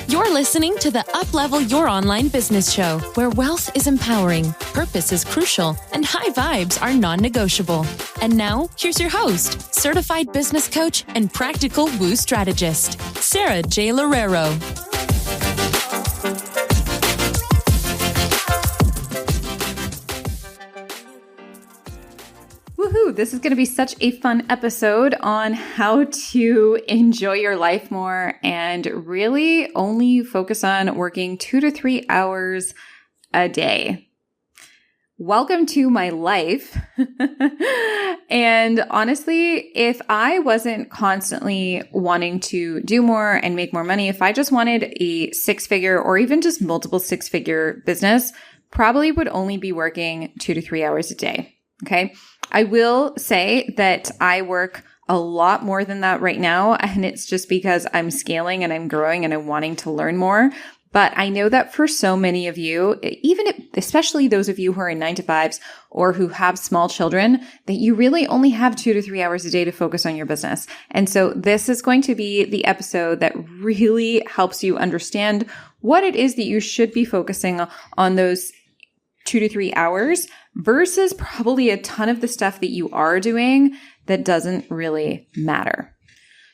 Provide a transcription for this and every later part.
You're listening to the Uplevel Your Online Business Show, where wealth is empowering, purpose is crucial, and high vibes are non-negotiable. And now, here's your host, certified business coach and practical woo strategist, Sara J Loureiro. Woohoo! This is going to be such a fun episode on how to enjoy your life more and really only focus on working 2 to 3 hours a day. Welcome to my life. And honestly, if I wasn't constantly wanting to do more and make more money, if I just wanted a 6-figure or even just multiple 6-figure business, probably would only be working 2 to 3 hours a day. Okay. I will say that I work a lot more than that right now, and it's just because I'm scaling and I'm growing and I'm wanting to learn more. But I know that for so many of you, especially those of you who are in 9-to-5s or who have small children, that you really only have 2 to 3 hours a day to focus on your business. And so this is going to be the episode that really helps you understand what it is that you should be focusing on those 2 to 3 hours versus probably a ton of the stuff that you are doing that doesn't really matter.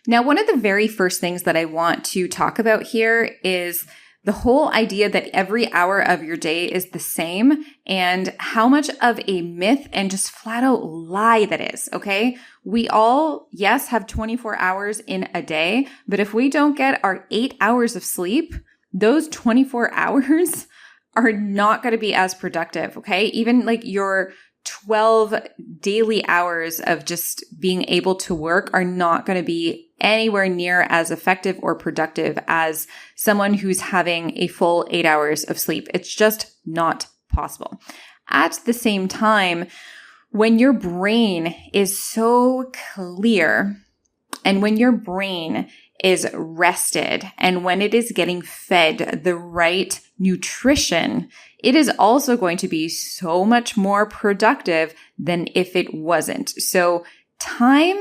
Now, one of the very first things that I want to talk about here is the whole idea that every hour of your day is the same and how much of a myth and just flat out lie that is, okay? We all, yes, have 24 hours in a day, but if we don't get our 8 hours of sleep, those 24 hours are not going to be as productive, okay? Even like your 12 daily hours of just being able to work are not going to be anywhere near as effective or productive as someone who's having a full 8 hours of sleep. It's just not possible. At the same time, when your brain is so clear and when your brain is rested and when it is getting fed the right nutrition, it is also going to be so much more productive than if it wasn't. So time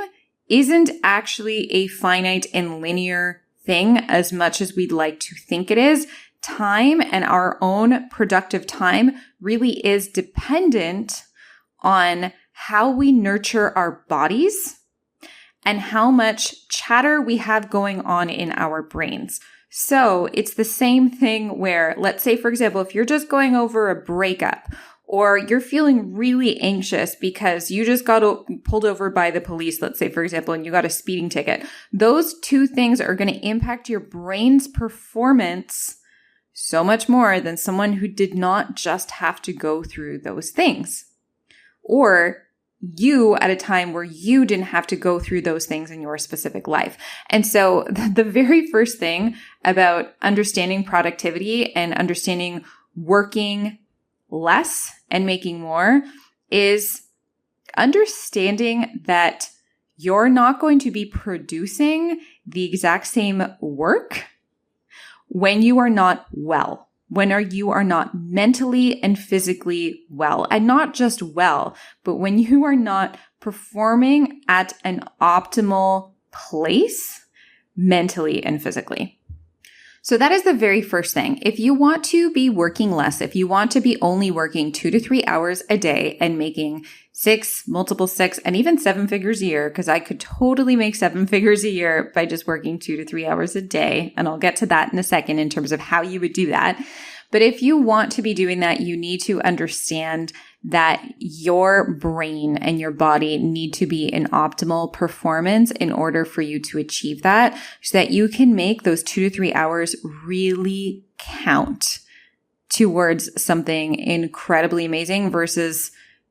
isn't actually a finite and linear thing as much as we'd like to think it is. Time and our own productive time really is dependent on how we nurture our bodies and how much chatter we have going on in our brains. So it's the same thing where, let's say, for example, if you're just going over a breakup or you're feeling really anxious because you just got pulled over by the police, let's say, for example, and you got a speeding ticket, those two things are going to impact your brain's performance so much more than someone who did not just have to go through those things. Or you at a time where you didn't have to go through those things in your specific life. And so the very first thing about understanding productivity and understanding working less and making more is understanding that you're not going to be producing the exact same work when you are not well. When you are not mentally and physically well, and not just well, but when you are not performing at an optimal place mentally and physically. So that is the very first thing. If you want to be working less, if you want to be only working 2 to 3 hours a day and making 6, multiple 6, and even 7 figures a year, because I could totally make 7 figures a year by just working 2 to 3 hours a day. And I'll get to that in a second in terms of how you would do that. But if you want to be doing that, you need to understand that your brain and your body need to be in optimal performance in order for you to achieve that, so that you can make those 2 to 3 hours really count towards something incredibly amazing versus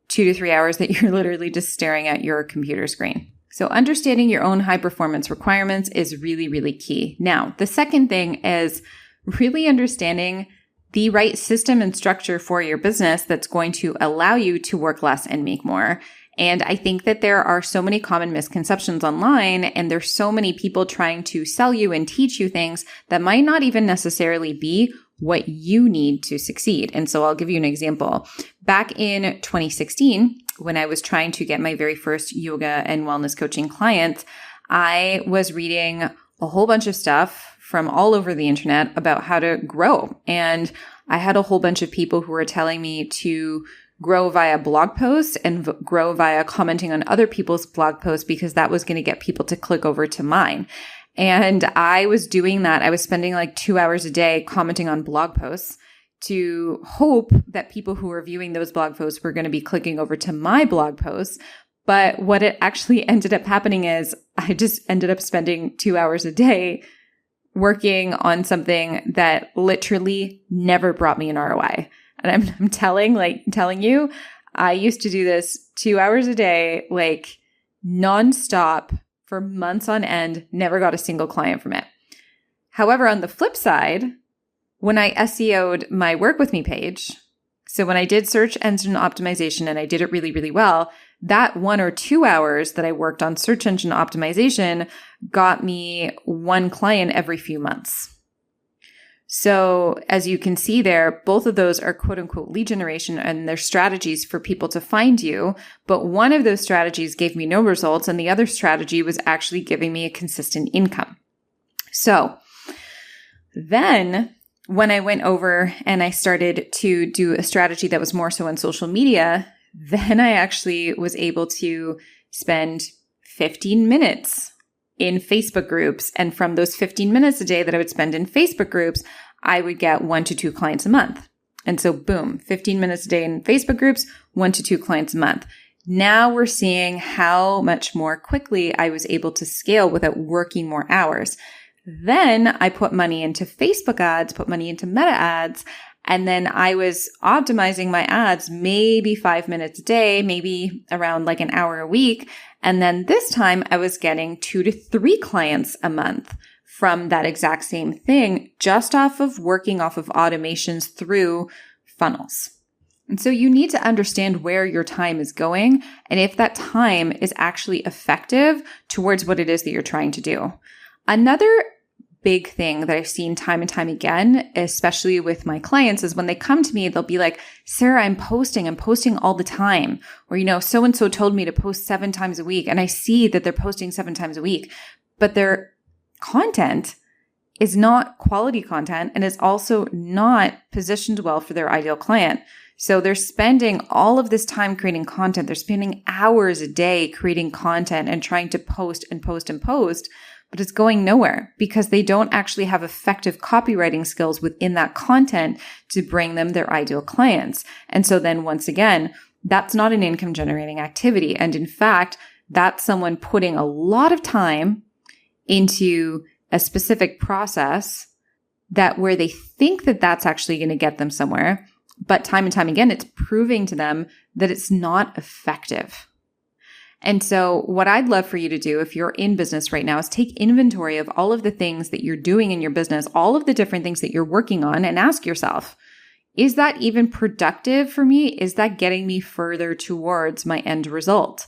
2 to 3 hours that you're literally just staring at your computer screen. So understanding your own high performance requirements is really, really key. Now, the second thing is really understanding the right system and structure for your business that's going to allow you to work less and make more. And I think that there are so many common misconceptions online, and there's so many people trying to sell you and teach you things that might not even necessarily be what you need to succeed. And so I'll give you an example. Back in 2016, when I was trying to get my very first yoga and wellness coaching clients, I was reading a whole bunch of stuff from all over the internet about how to grow. And I had a whole bunch of people who were telling me to grow via blog posts and grow via commenting on other people's blog posts because that was going to get people to click over to mine. And I was doing that. I was spending like 2 hours a day commenting on blog posts to hope that people who were viewing those blog posts were going to be clicking over to my blog posts. But what it actually ended up happening is I just ended up spending 2 hours a day working on something that literally never brought me an ROI. And I'm telling you, I used to do this 2 hours a day, like nonstop for months on end, never got a single client from it. However, on the flip side, when I SEO'd my Work With Me page, so when I did search engine optimization and I did it really, really well, that 1 or 2 hours that I worked on search engine optimization got me one client every few months. So as you can see there, both of those are quote unquote lead generation and they're strategies for people to find you. But one of those strategies gave me no results and the other strategy was actually giving me a consistent income. So then when I went over and I started to do a strategy that was more so on social media, then I actually was able to spend 15 minutes in Facebook groups. And from those 15 minutes a day that I would spend in Facebook groups, I would get 1 to 2 clients a month. And so boom, 15 minutes a day in Facebook groups, 1 to 2 clients a month. Now we're seeing how much more quickly I was able to scale without working more hours. Then I put money into Facebook ads, put money into Meta ads, and then I was optimizing my ads maybe 5 minutes a day, maybe around like an hour a week. And then this time I was getting 2 to 3 clients a month from that exact same thing, just off of working off of automations through funnels. And so you need to understand where your time is going and if that time is actually effective towards what it is that you're trying to do. Another big thing that I've seen time and time again, especially with my clients, is when they come to me, they'll be like, Sarah, I'm posting all the time. Or, so-and-so told me to post 7 times a week. And I see that they're posting 7 times a week, but their content is not quality content and is also not positioned well for their ideal client. So they're spending all of this time creating content. They're spending hours a day creating content and trying to post and post and post. But it's going nowhere because they don't actually have effective copywriting skills within that content to bring them their ideal clients. And so then once again, that's not an income generating activity. And in fact, that's someone putting a lot of time into a specific process that where they think that that's actually going to get them somewhere. But time and time again, it's proving to them that it's not effective. And so what I'd love for you to do if you're in business right now is take inventory of all of the things that you're doing in your business, all of the different things that you're working on, and ask yourself, is that even productive for me? Is that getting me further towards my end result?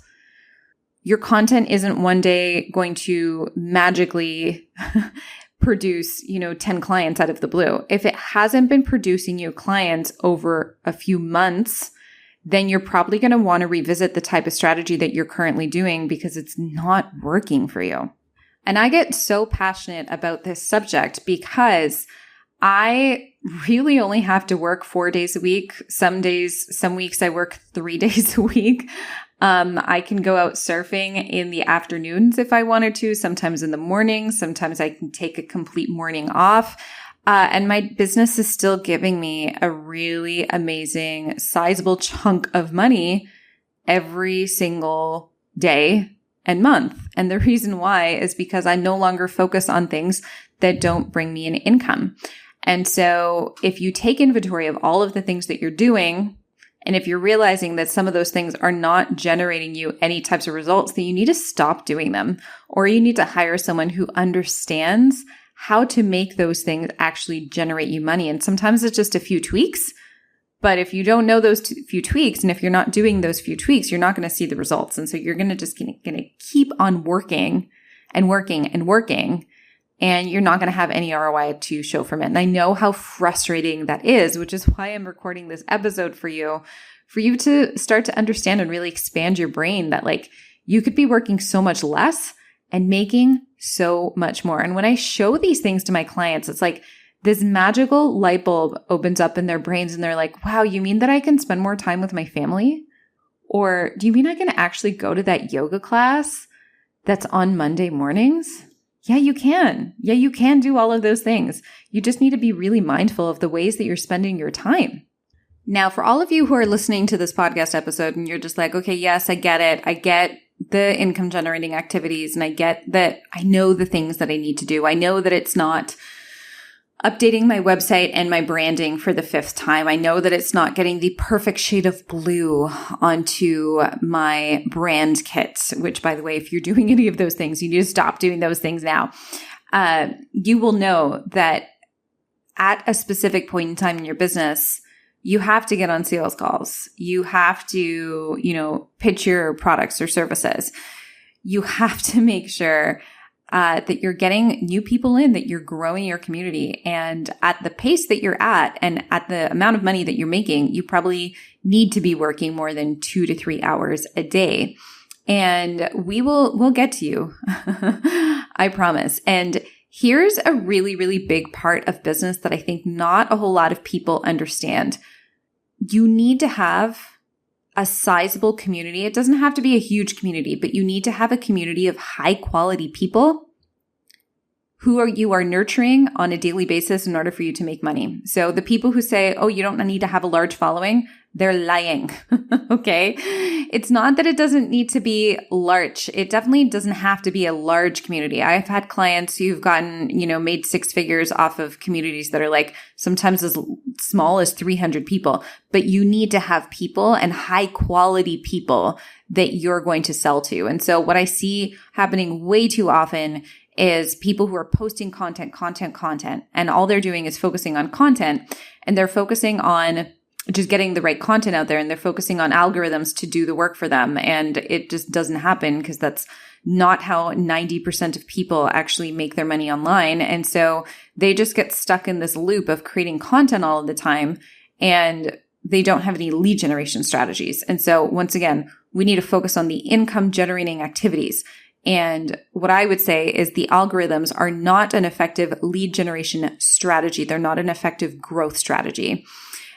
Your content isn't one day going to magically produce, 10 clients out of the blue. If it hasn't been producing you clients over a few months, then you're probably going to want to revisit the type of strategy that you're currently doing because it's not working for you. And I get so passionate about this subject because I really only have to work 4 days a week. Some weeks I work 3 days a week. I can go out surfing in the afternoons if I wanted to, sometimes in the mornings. Sometimes I can take a complete morning off. And my business is still giving me a really amazing, sizable chunk of money every single day and month. And the reason why is because I no longer focus on things that don't bring me an income. And so if you take inventory of all of the things that you're doing, and if you're realizing that some of those things are not generating you any types of results, then you need to stop doing them, or you need to hire someone who understands how to make those things actually generate you money. And sometimes it's just a few tweaks. But if you don't know those few tweaks, and if you're not doing those few tweaks, you're not going to see the results. And so you're going to keep on working and working and working, and you're not going to have any ROI to show from it. And I know how frustrating that is, which is why I'm recording this episode for you to start to understand and really expand your brain that you could be working so much less and making so much more. And when I show these things to my clients, it's like this magical light bulb opens up in their brains and they're like, wow, you mean that I can spend more time with my family? Or do you mean I can actually go to that yoga class that's on Monday mornings? Yeah, you can. Yeah, you can do all of those things. You just need to be really mindful of the ways that you're spending your time. Now, for all of you who are listening to this podcast episode and you're just like, okay, yes, I get it. I get the income generating activities and I get that I know the things that I need to do. I know that it's not updating my website and my branding for the 5th time. I know that it's not getting the perfect shade of blue onto my brand kit, which, by the way, if you're doing any of those things, you need to stop doing those things now. You will know that at a specific point in time in your business, you have to get on sales calls. You have to, pitch your products or services. You have to make sure that you're getting new people in, that you're growing your community. And at the pace that you're at and at the amount of money that you're making, you probably need to be working more than 2 to 3 hours a day. And we'll get to you. I promise. And here's a really, really big part of business that I think not a whole lot of people understand. You need to have a sizable community. It doesn't have to be a huge community, but you need to have a community of high quality people who you are nurturing on a daily basis in order for you to make money. So the people who say, oh, you don't need to have a large following, they're lying. Okay. It's not that it doesn't need to be large. It definitely doesn't have to be a large community. I've had clients who've gotten, made 6 figures off of communities that are like sometimes as small as 300 people, but you need to have people and high quality people that you're going to sell to. And so what I see happening way too often is people who are posting content, and all they're doing is focusing on content, and they're focusing on just getting the right content out there, and they're focusing on algorithms to do the work for them. And it just doesn't happen because that's not how 90% of people actually make their money online. And so they just get stuck in this loop of creating content all of the time, and they don't have any lead generation strategies. And so once again, we need to focus on the income generating activities. And what I would say is the algorithms are not an effective lead generation strategy. They're not an effective growth strategy.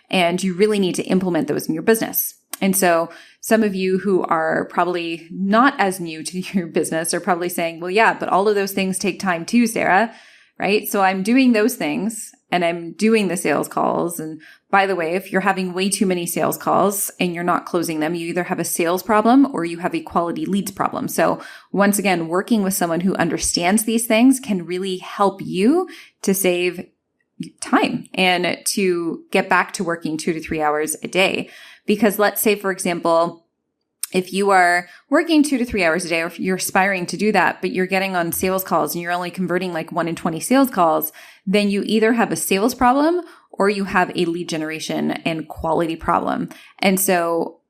And you really need to implement those in your business. And so some of you who are probably not as new to your business are probably saying, well, yeah, but all of those things take time too, Sarah, right? So I'm doing those things and I'm doing the sales calls. And by the way, if you're having way too many sales calls and you're not closing them, you either have a sales problem or you have a quality leads problem. So once again, working with someone who understands these things can really help you to save time and to get back to working 2 to 3 hours a day. Because let's say, for example, if you are working 2 to 3 hours a day, or if you're aspiring to do that, but you're getting on sales calls and you're only converting like 1 in 20 sales calls, then you either have a sales problem or you have a lead generation and quality problem. And so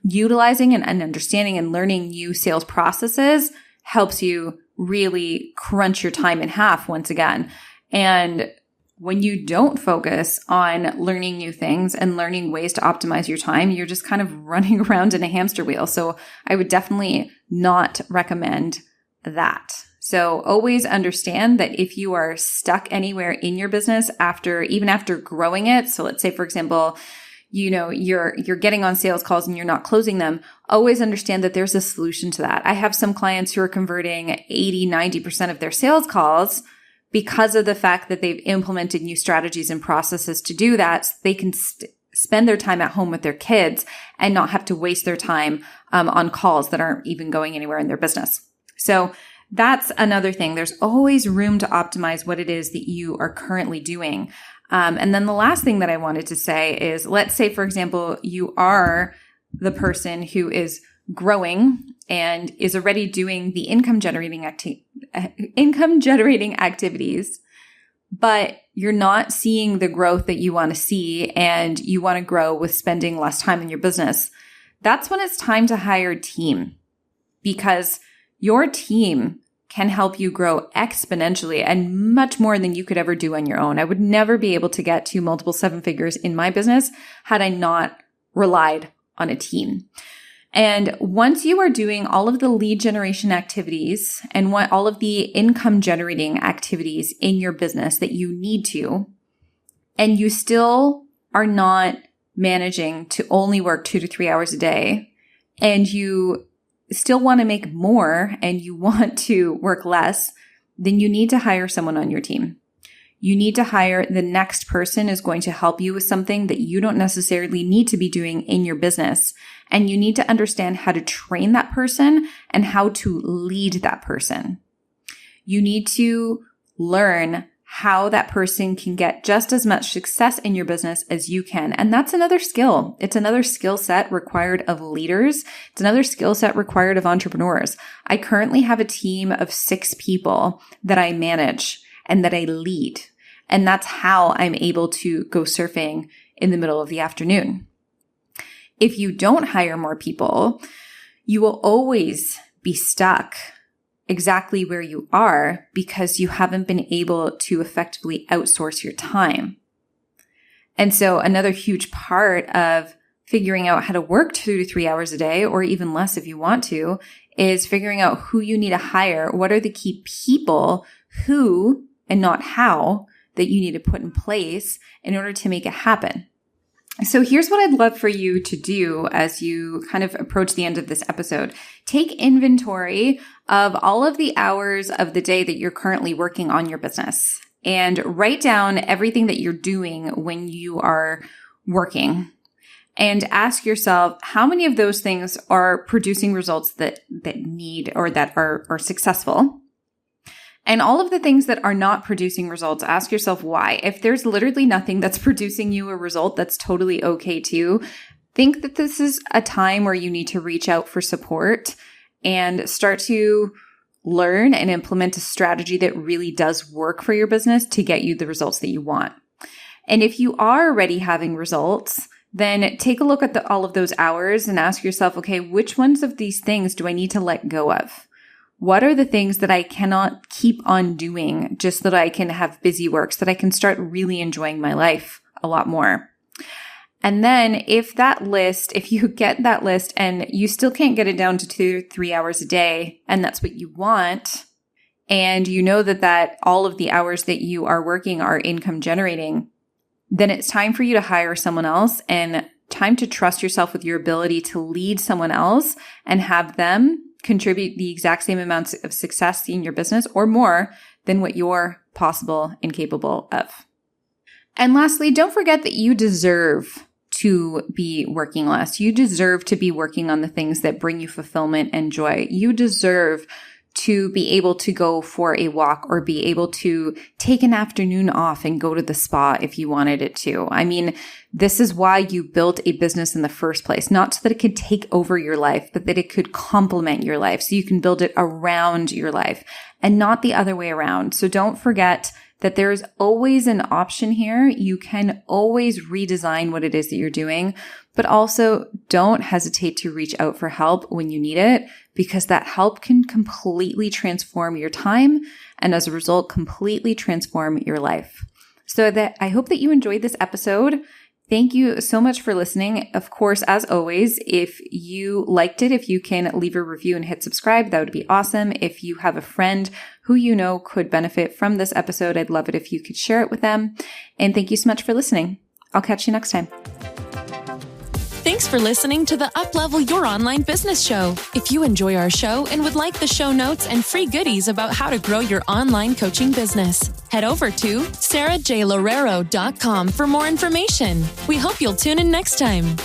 utilizing and understanding and learning new sales processes helps you really crunch your time in half once again. And when you don't focus on learning new things and learning ways to optimize your time, you're just kind of running around in a hamster wheel. So I would definitely not recommend that. So always understand that if you are stuck anywhere in your business even after growing it, so let's say, for example, you're getting on sales calls and you're not closing them, always understand that there's a solution to that. I have some clients who are converting 80, 90% of their sales calls because of the fact that they've implemented new strategies and processes to do that. So they can spend their time at home with their kids and not have to waste their time on calls that aren't even going anywhere in their business. So that's another thing. There's always room to optimize what it is that you are currently doing. And then the last thing that I wanted to say is, let's say, for example, you are the person who is growing and is already doing the income generating activities, but you're not seeing the growth that you want to see and you want to grow with spending less time in your business. That's when it's time to hire a team, because your team can help you grow exponentially and much more than you could ever do on your own. I would never be able to get to multiple 7 figures in my business had I not relied on a team. And once you are doing all of the lead generation activities and all of the income generating activities in your business that you need to, and you still are not managing to only work 2 to 3 hours a day, and you still want to make more and you want to work less, then you need to hire someone on your team. You need to hire the next person who's going to help you with something that you don't necessarily need to be doing in your business. And you need to understand how to train that person and how to lead that person. You need to learn how that person can get just as much success in your business as you can. And that's another skill. It's another skill set required of leaders. It's another skill set required of entrepreneurs. I currently have a team of 6 people that I manage and that I lead. And that's how I'm able to go surfing in the middle of the afternoon. If you don't hire more people, you will always be stuck exactly where you are because you haven't been able to effectively outsource your time. And so another huge part of figuring out how to work 2 to 3 hours a day, or even less if you want to, is figuring out who you need to hire. What are the key people who, and not how, that you need to put in place in order to make it happen. So here's what I'd love for you to do as you kind of approach the end of this episode. Take inventory of all of the hours of the day that you're currently working on your business and write down everything that you're doing when you are working. And ask yourself, how many of those things are producing results that need or that are successful? And all of the things that are not producing results, ask yourself why. If there's literally nothing that's producing you a result, that's totally okay too. Think that this is a time where you need to reach out for support and start to learn and implement a strategy that really does work for your business to get you the results that you want. And if you are already having results, then take a look at all of those hours and ask yourself, okay, which ones of these things do I need to let go of? What are the things that I cannot keep on doing just so that I can have busy work, so that I can start really enjoying my life a lot more? And then if you get that list and you still can't get it down to 2 to 3 hours a day, and that's what you want, and you know that all of the hours that you are working are income generating, then it's time for you to hire someone else and time to trust yourself with your ability to lead someone else and have them contribute the exact same amounts of success in your business or more than what you're possible and capable of. And lastly, don't forget that you deserve to be working less. You deserve to be working on the things that bring you fulfillment and joy. You deserve to be able to go for a walk or be able to take an afternoon off and go to the spa if you wanted it to. I mean, this is why you built a business in the first place, not so that it could take over your life, but that it could complement your life so you can build it around your life and not the other way around. So don't forget that there is always an option here. You can always redesign what it is that you're doing, but also don't hesitate to reach out for help when you need it, because that help can completely transform your time and as a result, completely transform your life. So that I hope that you enjoyed this episode. Thank you so much for listening. Of course, as always, if you liked it, if you can leave a review and hit subscribe, that would be awesome. If you have a friend who you know could benefit from this episode, I'd love it if you could share it with them. And thank you so much for listening. I'll catch you next time. Thanks for listening to the Uplevel Your Online Business Show. If you enjoy our show and would like the show notes and free goodies about how to grow your online coaching business, head over to sarajloureiro.com for more information. We hope you'll tune in next time.